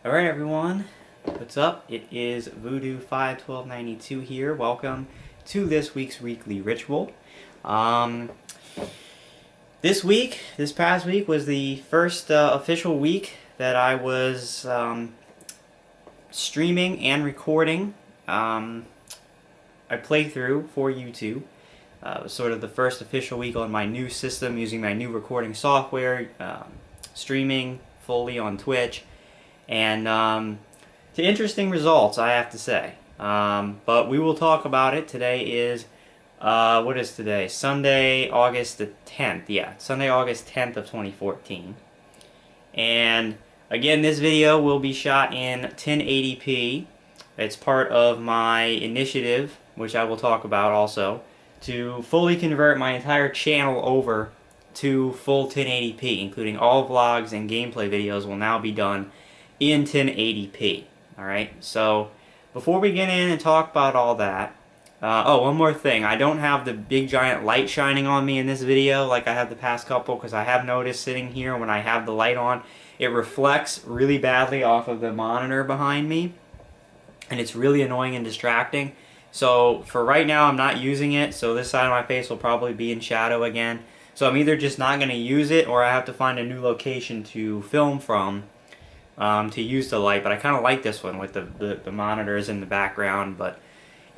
Alright everyone, what's up? It is Voodoo51292 here. Welcome to this week's weekly ritual. This past week was the first official week that I was streaming and recording a playthrough for YouTube. It was sort of the first official week on my new system using my new recording software, streaming fully on Twitch. And to interesting results, I have to say. But we will talk about it. Today is, what is today? Sunday, August the 10th. Yeah, Sunday, August 10th of 2014. And again, this video will be shot in 1080p. It's part of my initiative, which I will talk about also, to fully convert my entire channel over to full 1080p, including all vlogs and gameplay videos will now be done in 1080p. Alright, so before we get in and talk about all that, one more thing. I don't have the big giant light shining on me in this video like I have the past couple, because I have noticed sitting here when I have the light on, it reflects really badly off of the monitor behind me, and it's really annoying and distracting. So for right now I'm not using it, so this side of my face will probably be in shadow again. So I'm either just not going to use it, or I have to find a new location to film from to use the light. But I kind of like this one with the monitors in the background. But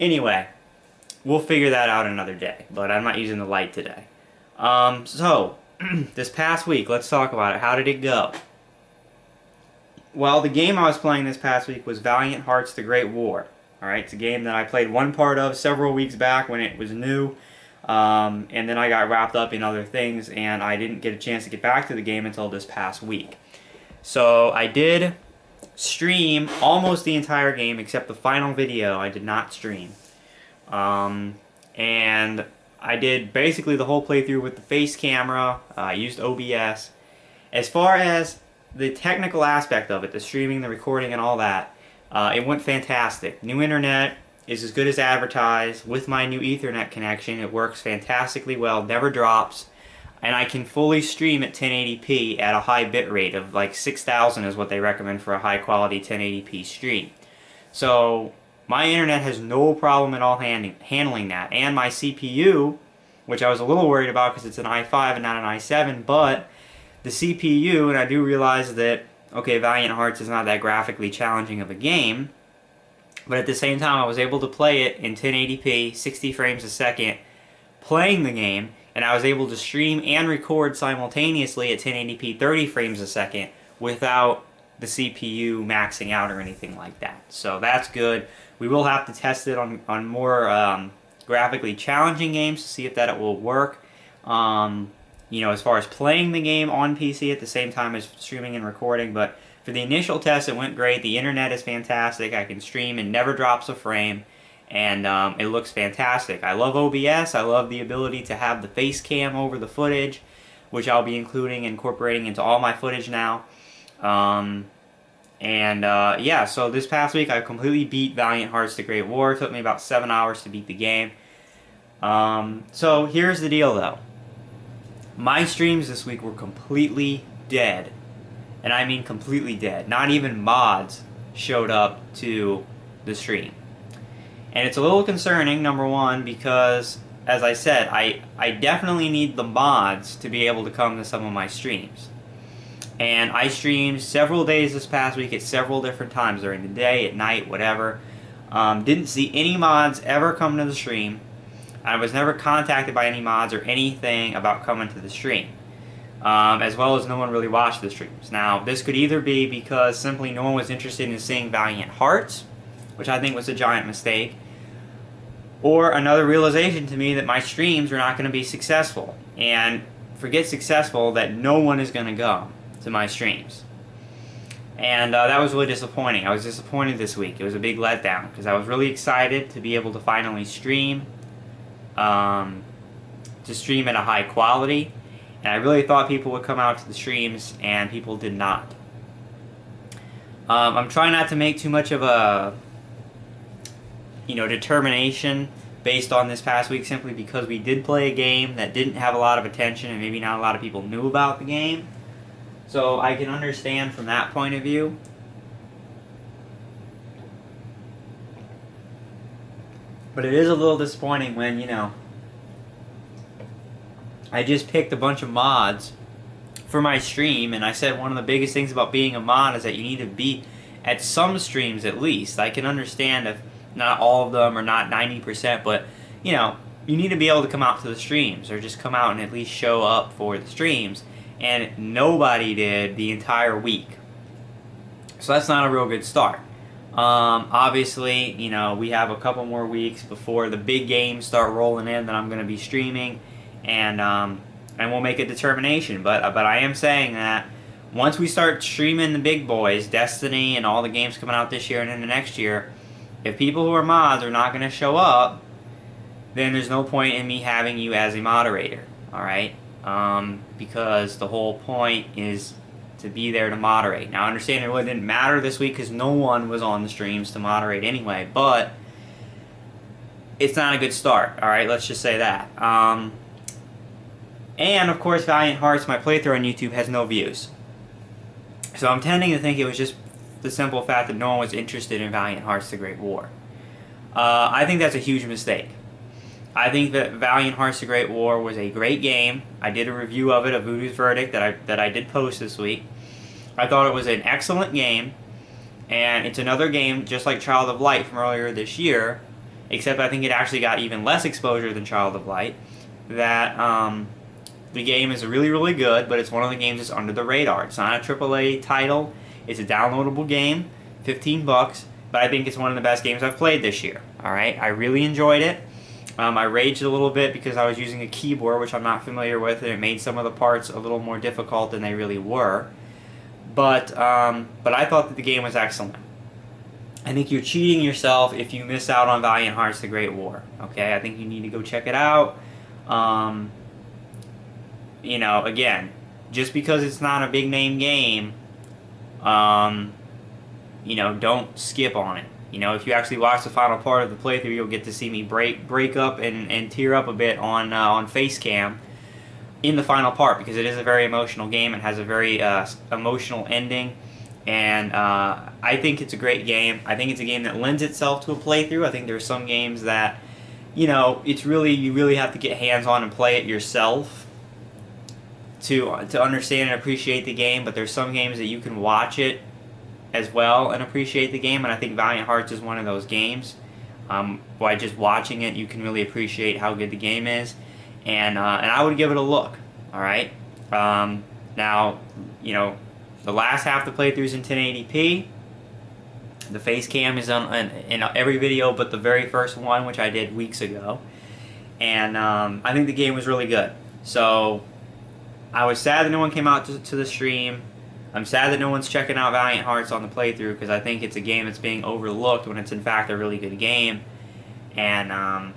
anyway, we'll figure that out another day. But I'm not using the light today. So this past week, let's talk about it. How did it go? Well, the game I was playing this past week was Valiant Hearts: The Great War. Alright, it's a game that I played one part of several weeks back when it was new. And then I got wrapped up in other things, and I didn't get a chance to get back to the game until this past week. So I did stream almost the entire game except the final video I did not stream. And I did basically the whole playthrough with the face camera. I used OBS. As far as the technical aspect of it, the streaming, the recording, and all that, it went fantastic. New internet is as good as advertised. With my new Ethernet connection, it works fantastically well, never drops. And I can fully stream at 1080p at a high bit rate of like 6,000 is what they recommend for a high quality 1080p stream. So my internet has no problem at all handling that. And my CPU, which I was a little worried about because it's an i5 and not an i7, but the CPU, and I do realize that, okay, Valiant Hearts is not that graphically challenging of a game, but at the same time I was able to play it in 1080p, 60 frames a second, playing the game, and I was able to stream and record simultaneously at 1080p 30 frames a second without the CPU maxing out or anything like that. So that's good. We will have to test it on more graphically challenging games to see if that it will work. You know, as far as playing the game on PC at the same time as streaming and recording, but for the initial test it went great. The internet is fantastic. I can stream and never drops a frame. And it looks fantastic. I love OBS. I love the ability to have the face cam over the footage, which I'll be incorporating into all my footage now. Yeah, so this past week I completely beat Valiant Hearts: The Great War. It took me about 7 hours to beat the game. So here's the deal though. My streams this week were completely dead. And I mean completely dead. Not even mods showed up to the stream. And it's a little concerning, number one, because, as I said, I definitely need the mods to be able to come to some of my streams. And I streamed several days this past week at several different times during the day, at night, whatever. Didn't see any mods ever come to the stream. I was never contacted by any mods or anything about coming to the stream. As well as no one really watched the streams. Now, this could either be because simply no one was interested in seeing Valiant Hearts, which I think was a giant mistake, or another realization to me that my streams are not going to be successful. And forget successful, that no one is going to go to my streams. And that was really disappointing. I was disappointed this week. It was a big letdown because I was really excited to be able to finally stream, at a high quality. And I really thought people would come out to the streams, and people did not. I'm trying not to make too much of a determination based on this past week, simply because we did play a game that didn't have a lot of attention and maybe not a lot of people knew about the game. So I can understand from that point of view. But it is a little disappointing when, you know, I just picked a bunch of mods for my stream, and I said one of the biggest things about being a mod is that you need to be at some streams at least. I can understand if not all of them or not 90%, but, you know, you need to be able to come out to the streams or just come out and at least show up for the streams. And nobody did the entire week. So that's not a real good start. Obviously, you know, we have a couple more weeks before the big games start rolling in that I'm going to be streaming, and we'll make a determination. But I am saying that once we start streaming the big boys, Destiny and all the games coming out this year and into next year, if people who are mods are not going to show up, then there's no point in me having you as a moderator, alright? Because the whole point is to be there to moderate. Now, I understand it really didn't matter this week because no one was on the streams to moderate anyway, but it's not a good start, alright? Let's just say that. And, of course, Valiant Hearts, my playthrough on YouTube, has no views. So I'm tending to think it was just the simple fact that no one was interested in Valiant Hearts: The Great War. I think that's a huge mistake. I think that Valiant Hearts: The Great War was a great game. I did a review of it, of Voodoo's Verdict, that I did post this week. I thought it was an excellent game, and it's another game just like Child of Light from earlier this year, except I think it actually got even less exposure than Child of Light. That the game is really, really good, but it's one of the games that's under the radar. It's not a AAA title. It's a downloadable game, $15, but I think it's one of the best games I've played this year. Alright, I really enjoyed it. I raged a little bit because I was using a keyboard, which I'm not familiar with, and it made some of the parts a little more difficult than they really were. But I thought that the game was excellent. I think you're cheating yourself if you miss out on Valiant Hearts: The Great War. Okay, I think you need to go check it out. You know, again, just because it's not a big name game, you know, don't skip on it. You know, if you actually watch the final part of the playthrough, you'll get to see me break up and tear up a bit on Facecam in the final part, because it is a very emotional game and has a very emotional ending. And I think it's a great game. I think it's a game that lends itself to a playthrough. I think there are some games that, you know, you really have to get hands-on and play it yourself to understand and appreciate the game, but there's some games that you can watch it as well and appreciate the game, and I think Valiant Hearts is one of those games. By just watching it, you can really appreciate how good the game is, and I would give it a look. Alright? Now, you know, the last half of the playthrough is in 1080p. The face cam is in every video but the very first one, which I did weeks ago, and I think the game was really good. So I was sad that no one came out to the stream. I'm sad that no one's checking out Valiant Hearts on the playthrough, because I think it's a game that's being overlooked when it's in fact a really good game. And,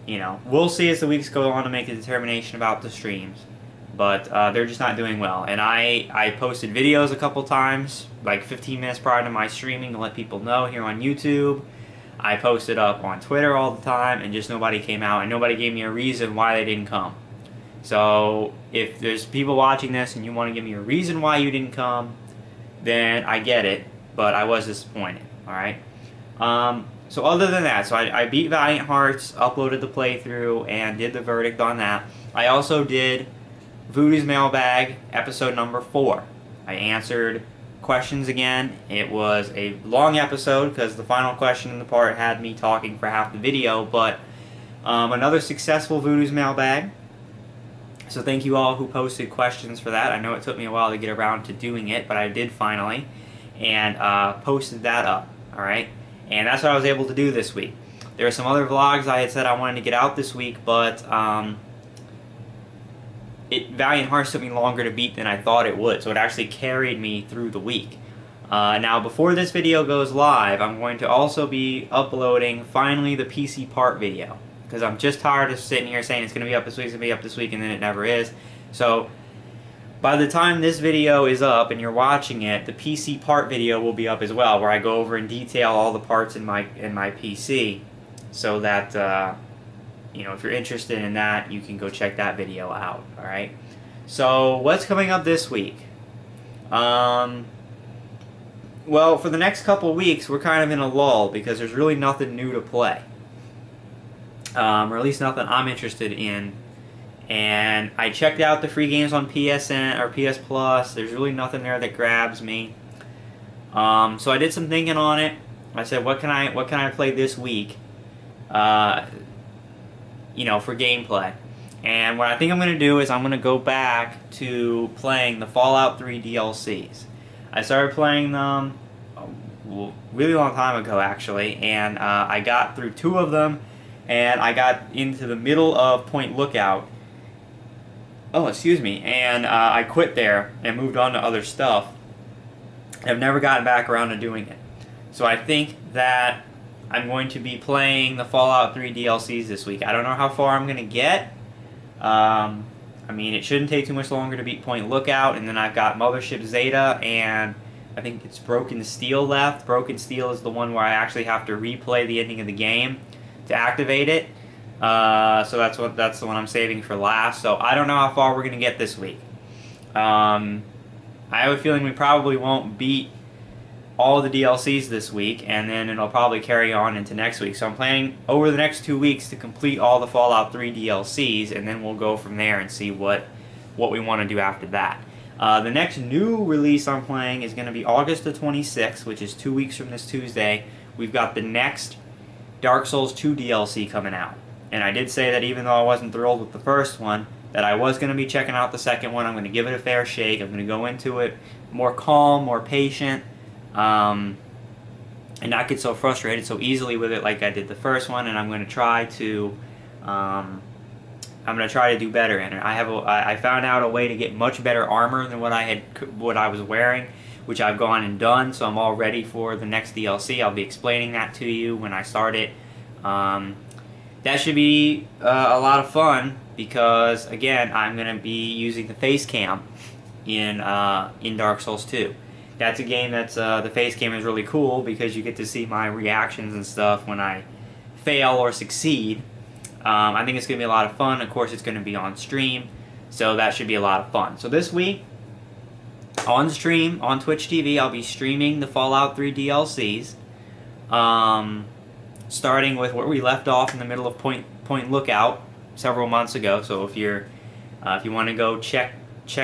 you know, we'll see as the weeks go on to make a determination about the streams. But they're just not doing well. And I posted videos a couple times, like 15 minutes prior to my streaming, to let people know here on YouTube. I posted up on Twitter all the time, and just nobody came out, and nobody gave me a reason why they didn't come. So if there's people watching this and you want to give me a reason why you didn't come, then I get it, but I was disappointed, alright? So other than that, so I beat Valiant Hearts, uploaded the playthrough, and did the verdict on that. I also did Voodoo's Mailbag, episode number 4. I answered questions again. It was a long episode because the final question in the part had me talking for half the video, but another successful Voodoo's Mailbag. So thank you all who posted questions for that. I know it took me a while to get around to doing it, but I did finally, and posted that up, alright? And that's what I was able to do this week. There are some other vlogs I had said I wanted to get out this week, but Valiant Hearts took me longer to beat than I thought it would, so it actually carried me through the week. Now, before this video goes live, I'm going to also be uploading, finally, the PC part video, because I'm just tired of sitting here saying it's going to be up this week, it's going to be up this week, and then it never is. So, by the time this video is up and you're watching it, the PC part video will be up as well, where I go over in detail all the parts in my PC, so that, you know, if you're interested in that, you can go check that video out, alright? So, what's coming up this week? Well, for the next couple weeks, we're kind of in a lull, because there's really nothing new to play. or at least nothing I'm interested in. And I checked out the free games on PSN or PS Plus. There's really nothing there that grabs me. So I did some thinking on it. I said, what can I play this week? For gameplay. And what I think I'm going to do is I'm going to go back to playing the Fallout 3 DLCs. I started playing them a really long time ago, actually, and I got through 2 of them, and I got into the middle of Point Lookout. Oh, excuse me. And I quit there and moved on to other stuff. I've never gotten back around to doing it. So I think that I'm going to be playing the Fallout 3 DLCs this week. I don't know how far I'm going to get. I mean, it shouldn't take too much longer to beat Point Lookout, and then I've got Mothership Zeta, and I think it's Broken Steel left. Broken Steel is the one where I actually have to replay the ending of the game to activate it. So that's the one I'm saving for last. So I don't know how far we're going to get this week. I have a feeling we probably won't beat all the DLCs this week, and then it'll probably carry on into next week. So I'm planning over the next 2 weeks to complete all the Fallout 3 DLCs, and then we'll go from there and see what we want to do after that. The next new release I'm playing is going to be August the 26th, which is 2 weeks from this Tuesday. We've got the next Dark Souls 2 DLC coming out. And I did say that even though I wasn't thrilled with the first one, that I was going to be checking out the second one. I'm going to give it a fair shake. I'm going to go into it more calm, more patient, and not get so frustrated so easily with it like I did the first one. And I'm going to try to do better in it. I found out a way to get much better armor than what I was wearing, which I've gone and done. So I'm all ready for the next DLC. I'll be explaining that to you when I start it. That should be a lot of fun because, again, I'm going to be using the face cam in Dark Souls 2. That's a game that's the face cam is really cool because you get to see my reactions and stuff when I fail or succeed. I think it's going to be a lot of fun. Of course, it's going to be on stream, so that should be a lot of fun. So this week, on stream, on Twitch TV, I'll be streaming the Fallout 3 DLCs. Starting with where we left off in the middle of Point Lookout several months ago. So if you want to go check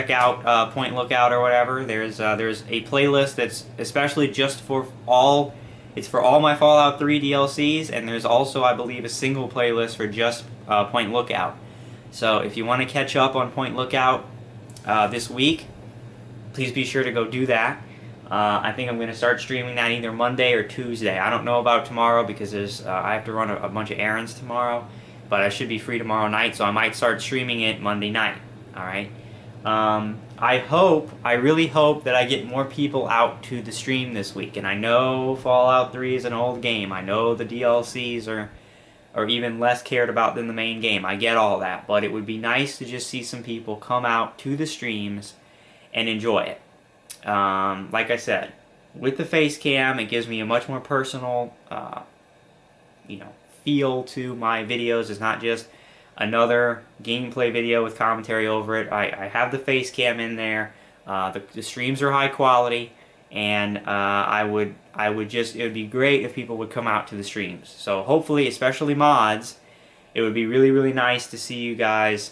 out Point Lookout or whatever, there's a playlist that's especially just for all. It's for all my Fallout 3 DLCs, and there's also, I believe, a single playlist for just Point Lookout. So if you want to catch up on Point Lookout this week, please be sure to go do that. I think I'm going to start streaming that either Monday or Tuesday. I don't know about tomorrow because I have to run a bunch of errands tomorrow, but I should be free tomorrow night, so I might start streaming it Monday night. All right. I really hope that I get more people out to the stream this week. And I know Fallout 3 is an old game. I know the DLCs are even less cared about than the main game. I get all that, but it would be nice to just see some people come out to the streams and enjoy it. Like I said, with the face cam, it gives me a much more personal, feel to my videos. It's not just another gameplay video with commentary over it. I have the face cam in there. The streams are high quality, and it would be great if people would come out to the streams. So hopefully, especially mods, it would be really, really nice to see you guys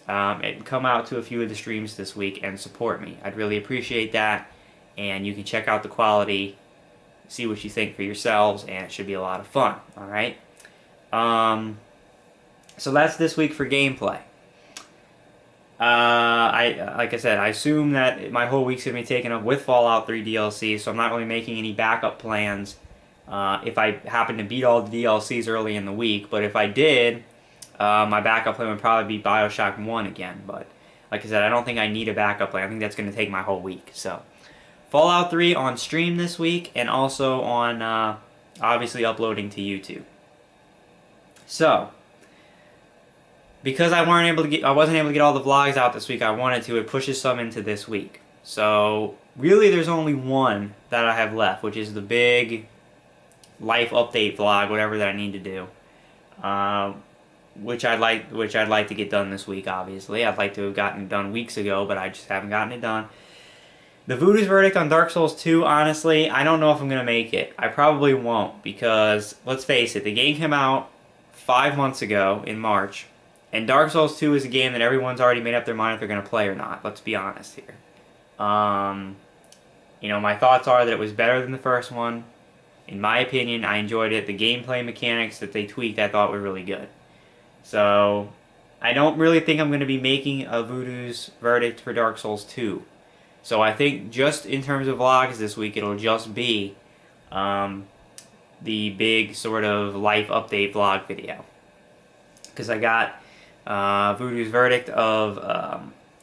come out to a few of the streams this week and support me. I'd really appreciate that, and you can check out the quality, see what you think for yourselves, and it should be a lot of fun. All right. So that's this week for gameplay. Like I said, I assume that my whole week's gonna be taken up with Fallout 3 DLC, so I'm not really making any backup plans if I happen to beat all the DLCs early in the week. But if I did, my backup plan would probably be BioShock 1 again. But like I said, I don't think I need a backup plan. I think that's gonna take my whole week. So Fallout 3 on stream this week, and also on obviously uploading to YouTube. So, because I wasn't able to get all the vlogs out this week I wanted to, it pushes some into this week. So really there's only one that I have left, which is the big life update vlog, whatever that I need to do. Which I'd like to get done this week, obviously. I'd like to have gotten it done weeks ago, but I just haven't gotten it done. The Voodoo's verdict on Dark Souls 2, honestly, I don't know if I'm going to make it. I probably won't, because, let's face it, the game came out 5 months ago in March, and Dark Souls 2 is a game that everyone's already made up their mind if they're going to play or not. Let's be honest here. My thoughts are that it was better than the first one. In my opinion, I enjoyed it. The gameplay mechanics that they tweaked I thought were really good. So, I don't really think I'm going to be making a Voodoo's verdict for Dark Souls 2. So I think just in terms of vlogs this week, it'll just be the big sort of life update vlog video. Because I got Voodoo's verdict of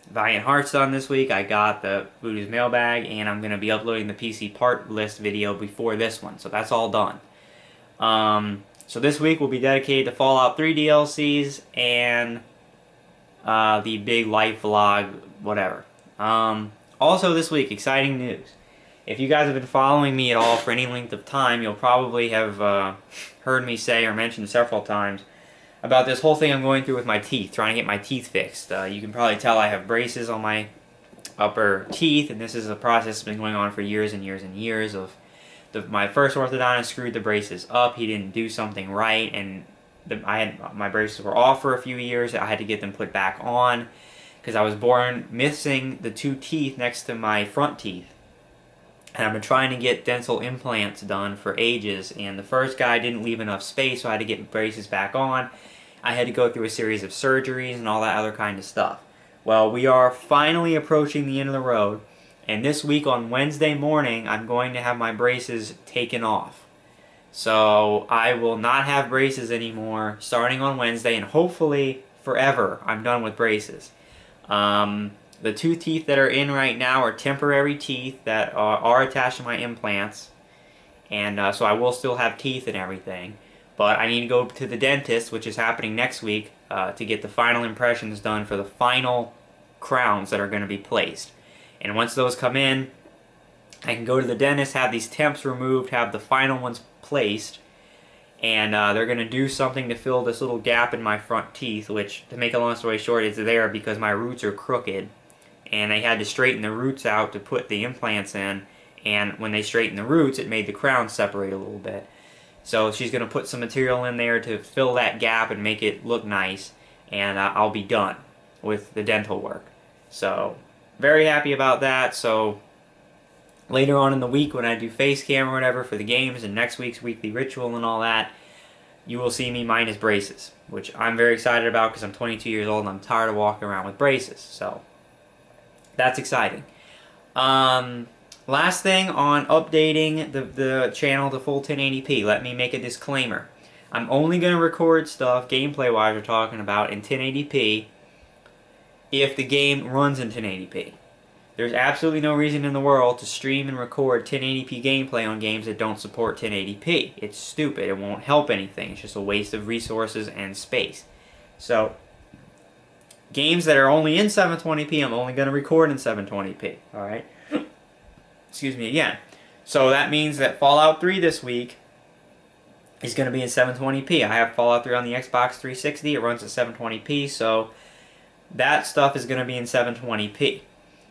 Valiant Hearts done this week. I got the Voodoo's mailbag, and I'm going to be uploading the PC part list video before this one. So that's all done. So this week will be dedicated to Fallout 3 DLCs and the big life vlog, whatever. Also this week, exciting news. If you guys have been following me at all for any length of time, you'll probably have heard me say or mention several times about this whole thing I'm going through with my teeth, trying to get my teeth fixed. You can probably tell I have braces on my upper teeth, and this is a process that's been going on for years and years and years. My first orthodontist screwed the braces up. He didn't do something right, and my braces were off for a few years. I had to get them put back on because I was born missing the 2 teeth next to my front teeth. And I've been trying to get dental implants done for ages, and the first guy didn't leave enough space, so I had to get braces back on. I had to go through a series of surgeries and all that other kind of stuff. Well, we are finally approaching the end of the road, and this week on Wednesday morning, I'm going to have my braces taken off. So I will not have braces anymore starting on Wednesday, and hopefully forever I'm done with braces. The 2 teeth that are in right now are temporary teeth that are attached to my implants, and so I will still have teeth and everything, but I need to go to the dentist, which is happening next week, to get the final impressions done for the final crowns that are going to be placed. And once those come in, I can go to the dentist, have these temps removed, have the final ones placed, and they're going to do something to fill this little gap in my front teeth, which, to make a long story short, is there because my roots are crooked. And they had to straighten the roots out to put the implants in, and when they straightened the roots, it made the crown separate a little bit. So she's going to put some material in there to fill that gap and make it look nice, and I'll be done with the dental work. So, very happy about that. So, later on in the week when I do face cam or whatever for the games and next week's weekly ritual and all that, you will see me minus braces, which I'm very excited about because I'm 22 years old and I'm tired of walking around with braces. So, that's exciting. Last thing on updating the channel to full 1080p. Let me make a disclaimer. I'm only going to record stuff, gameplay-wise we're talking about, in 1080p if the game runs in 1080p. There's absolutely no reason in the world to stream and record 1080p gameplay on games that don't support 1080p. It's stupid. It won't help anything. It's just a waste of resources and space. So, games that are only in 720p, I'm only going to record in 720p, alright? Excuse me again. So that means that Fallout 3 this week is going to be in 720p. I have Fallout 3 on the Xbox 360, it runs at 720p, so that stuff is going to be in 720p.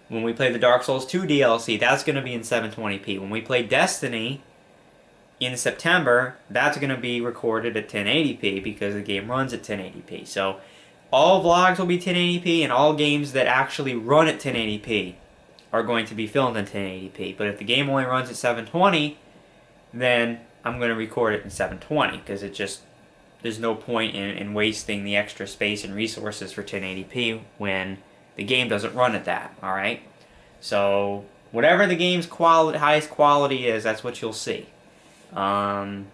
When we play the Dark Souls 2 DLC, that's going to be in 720p. When we play Destiny in September, that's going to be recorded at 1080p because the game runs at 1080p. So, all vlogs will be 1080p, and all games that actually run at 1080p are going to be filmed in 1080p. But if the game only runs at 720, then I'm going to record it in 720, because there's no point in wasting the extra space and resources for 1080p when the game doesn't run at that, alright? So, whatever the game's highest quality is, that's what you'll see. So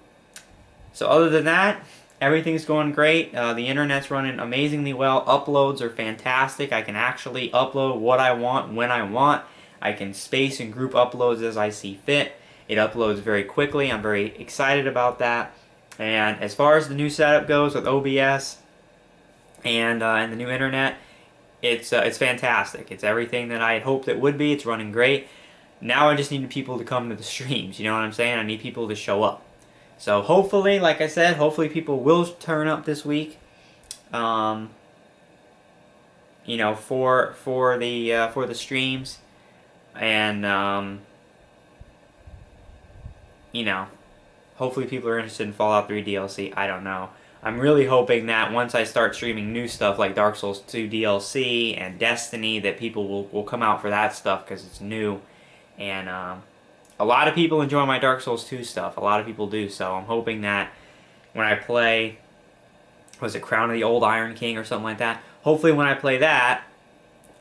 other than that, everything's going great. The internet's running amazingly well. Uploads are fantastic. I can actually upload what I want when I want. I can space and group uploads as I see fit. It uploads very quickly. I'm very excited about that. And as far as the new setup goes with OBS and the new internet, it's fantastic. It's everything that I had hoped it would be. It's running great. Now I just need people to come to the streams. You know what I'm saying? I need people to show up. So hopefully, like I said, hopefully people will turn up this week. You know, for the streams, and you know, hopefully people are interested in Fallout 3 DLC. I don't know. I'm really hoping that once I start streaming new stuff like Dark Souls 2 DLC and Destiny, that people will come out for that stuff because it's new. And a lot of people enjoy my Dark Souls 2 stuff. A lot of people do. So I'm hoping that when I play, was it Crown of the Old Iron King or something like that? Hopefully when I play that,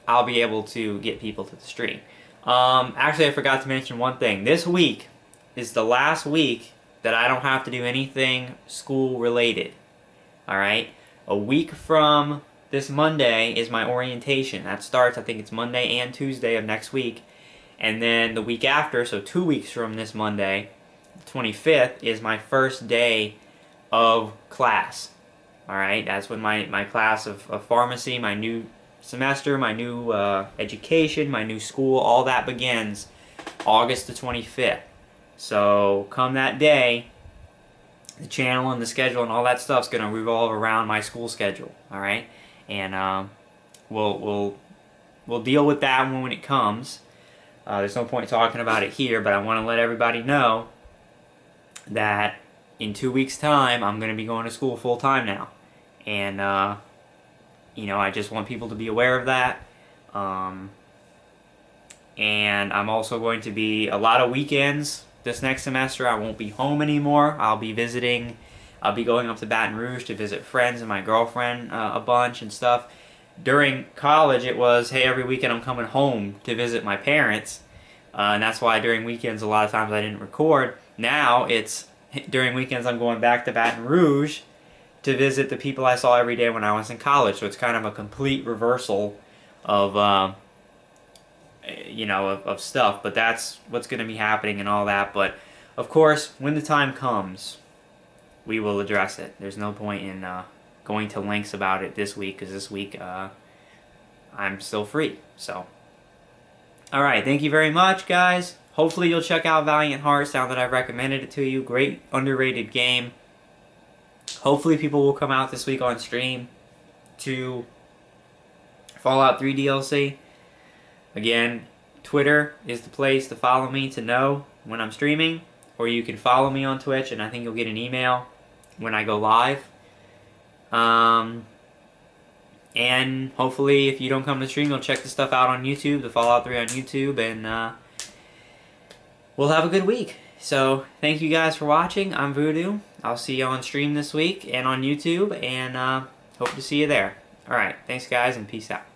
I'll be able to get people to the stream. Actually, I forgot to mention one thing. This week is the last week that I don't have to do anything school related. Alright? A week from this Monday is my orientation. That starts, I think it's Monday and Tuesday of next week. And then the week after, so 2 weeks from this Monday, the 25th, is my first day of class. Alright? That's when my class of pharmacy, my new semester, my new education, my new school, all that begins August the 25th. So come that day, the channel and the schedule and all that stuff's going to revolve around my school schedule. Alright? And we'll deal with that when it comes. There's no point talking about it here, but I want to let everybody know that in 2 weeks' time, I'm going to be going to school full time now. And, you know, I just want people to be aware of that. And I'm also going to be a lot of weekends this next semester. I won't be home anymore. I'll be visiting. I'll be going up to Baton Rouge to visit friends and my girlfriend a bunch and stuff. During college, it was, hey, every weekend I'm coming home to visit my parents. And that's why during weekends, a lot of times I didn't record. Now, it's during weekends I'm going back to Baton Rouge to visit the people I saw every day when I was in college. So it's kind of a complete reversal of, you know, of stuff. But that's what's going to be happening and all that. But, of course, when the time comes, we will address it. There's no point in going to lengths about it this week, because this week I'm still free. So, alright, thank you very much, guys. Hopefully you'll check out Valiant Hearts now that I've recommended it to you. Great, underrated game. Hopefully people will come out this week on stream to Fallout 3 DLC. Again, Twitter is the place to follow me to know when I'm streaming. Or you can follow me on Twitch, and I think you'll get an email when I go live. And hopefully if you don't come to stream, you'll check the stuff out on YouTube, the Fallout 3 on YouTube, and we'll have a good week. So, thank you guys for watching. I'm Voodoo. I'll see you on stream this week and on YouTube, and hope to see you there. Alright, thanks guys, and peace out.